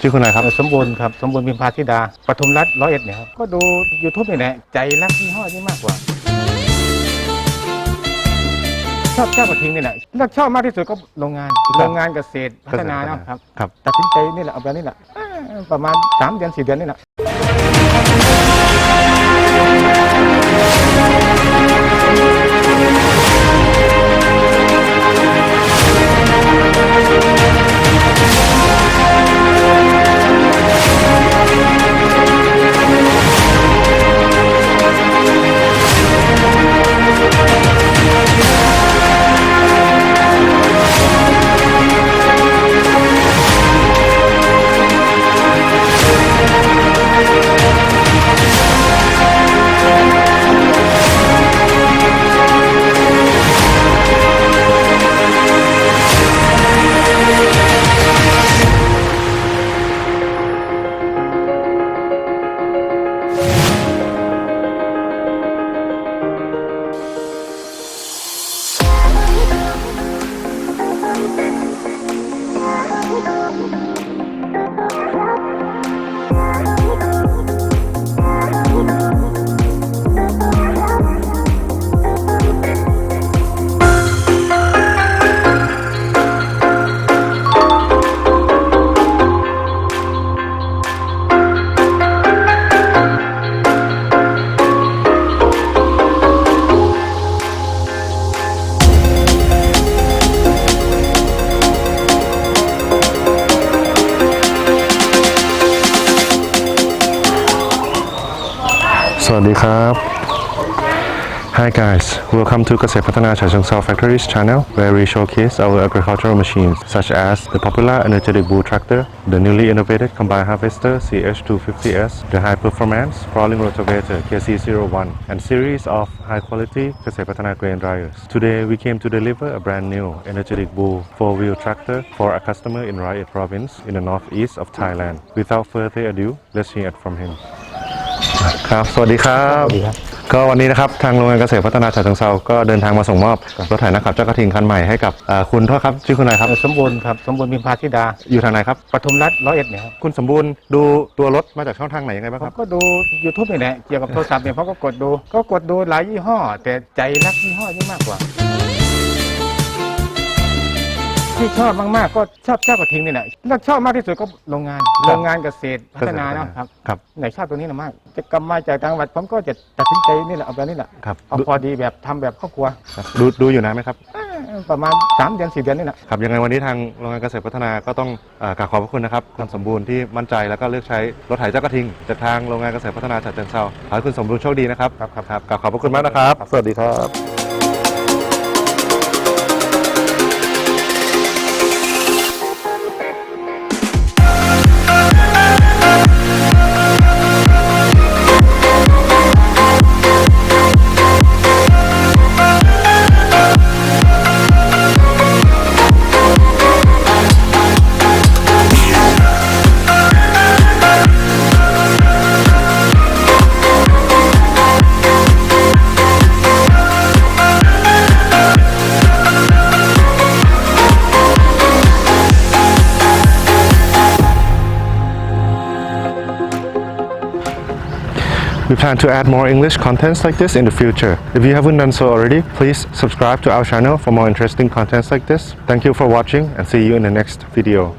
ชื่อคุณอะไรครับสมบูรณ์ครับสมบูรณ์พิมพาธิดาปทุมรัฐ101เนี่ยครับก็ดู YouTube นี่แหละใจรักยี่ห้อนี้มากกว่าชอบเจ้ากระทิงนี่แหละเลือกชอบมากที่สุดก็โรงงานเกษตรพัฒนานะครับตัดสินใจนี่แหละเอาแบบนี้แหละประมาณ3 เดือน 4 เดือนนี่แหละ สวัสดีครับ Hi guys, welcome to เกษตรพัฒนาฉะเชิงเทรา Factories channel where we showcase our agricultural machines such as the popular energetic bull tractor, the newly innovated combine harvester CH250S, the high performance crawling rotavator KC01 and series of high quality เกษตรพัฒนา grain dryers. Today we came to deliver a brand new energetic bull 4-wheel tractor for a customer in Rayat province in the northeast of Thailand. Without further ado, let's hear it from him. ครับสวัสดีครับก็วันนี้นะครับทางโรงงานเกษตรพัฒนาฉะเชิงเทราก็เดินทางมาส่งมอบรถไถนาขับเจ้ากระทิงคันใหม่ให้กับคุณโทษครับชื่อคุณอะไรครับสมบูรณ์ครับสมบูรณ์พิมพาธิดาอยู่ทางไหนครับปทุมรัฐ101เนี่ยครับคุณสมบูรณ์ดูตัวรถมาจากช่องทางไหนยังไงบ้างครับก็ดู YouTube นี่แหละเกี่ยวกับโทรศัพท์เนี่ยเขาก็กดดูหลายยี่ห้อแต่ใจรักยี่ห้อนี้มากกว่าที่ชอบมากๆก็ชอบเจ้ากระทิงนี่แหละเลือกชอบมากที่สุดก็โรงงานเกษตรพัฒนานะครับไหนชอบตัวนี้นะมากจะกลับมาจากต่างจังหวัดผมก็จะตัดสินใจนี่แหละเอาแบบนี้แหละเอาพอดีแบบทำแบบครอบครัวดูอยู่นานไหมครับประมาณ3 เดือน 4 เดือนนี่แหละครับยังไงวันนี้ทางโรงงานเกษตรพัฒนาก็ต้องกราบขอบพระคุณนะครับคุณสมบูรณ์ที่มั่นใจแล้วก็เลือกใช้รถไถเจ้ากระทิงจากทางโรงงานเกษตรพัฒนาฉะเชิงเทราขอให้คุณสมบูรณ์โชคดีนะครับครับกราบขอบพระคุณมากนะครับสวัสดีครับ We plan to add more English contents like this in the future. If you haven't done so already, please subscribe to our channel for more interesting contents like this. Thank you for watching and see you in the next video.